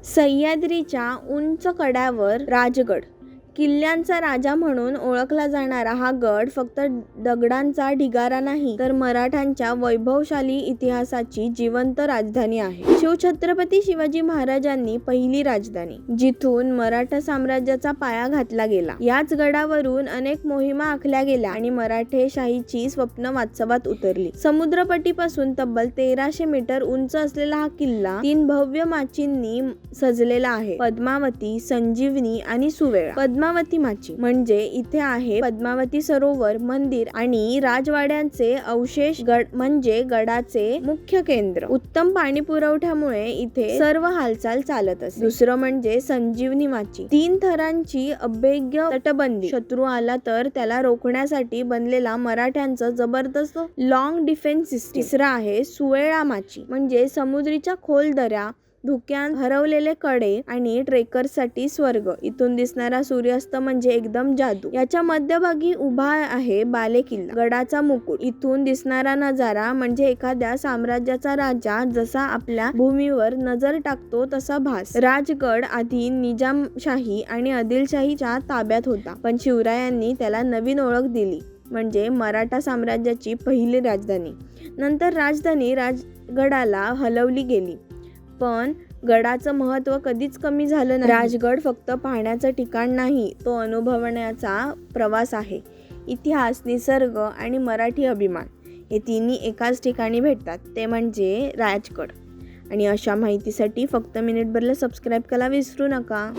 सह्याद्रीच्या उंच कड्यावर राजगड. किल्ल्यांचा राजा म्हणून ओळखला जाणारा हा गड फक्त दगडांचा ढिगारा नाही, तर मराठ्यांच्या वैभवशाली इतिहासाची जिवंत राजधानी आहे. शिवछत्रपती शिवाजी महाराजांनी पहिली राजधानी, जिथून मराठा साम्राज्याचा पाया घातला गेला. याच गडावरून अनेक मोहिमा आखल्या गेल्या आणि मराठेशाहीची स्वप्न वास्तवात उतरली. समुद्रपटीपासून तब्बल 1300 मीटर उंच असलेला हा किल्ला 3 भव्य माचींनी सजलेला आहे: पद्मावती, संजीवनी आणि सुवेळा. पद्मावती माची म्हणजे इथे आहे पद्मावती सरोवर, मंदिर आणि राजवाड्यांचे अवशेष. गड म्हणजे गडाचे मुख्य केंद्र. उत्तम पाणी पुरवठ्यामुळे इथे सर्व हालचाल चालत असते. दुसरं म्हणजे संजीवनी माची, 3 थरांची अभेद्य तटबंदी. शत्रू आला तर त्याला रोखण्यासाठी बनलेला मराठ्यांचा जबरदस्त लॉंग डिफेन्स सिस्टीम. तिसरा आहे सुवेळा माची, म्हणजे समुद्रीच्या खोल दऱ्या, धुक्यात हरवलेले कडे आणि ट्रेकर्ससाठी स्वर्ग. इथून दिसणारा सूर्यास्त म्हणजे एकदम जादू. याच्या मध्यभागी उभा आहे बाले किल्ला, गडाचा मुकुट. इथून दिसणारा नजारा म्हणजे एखाद्या साम्राज्याचा राजा जसा आपल्या भूमीवर नजर टाकतो तसा भास. राजगड आधी निजामशाही आणि आदिलशाहीच्या ताब्यात होता, पण शिवरायांनी त्याला नवीन ओळख दिली, म्हणजे मराठा साम्राज्याची पहिली राजधानी. नंतर राजधानी राजगडाला हलवली गेली, पण गडाचं महत्त्व कधीच कमी झालं नाही. राजगड फक्त पाहण्याचं ठिकाण नाही, तो अनुभवण्याचा प्रवास आहे. इतिहास, निसर्ग आणि मराठी अभिमान हे तिन्ही एकाच ठिकाणी भेटतात, ते म्हणजे राजगड. आणि अशा माहितीसाठी फक्त मिनिटभरला सबस्क्राईब करायला विसरू नका.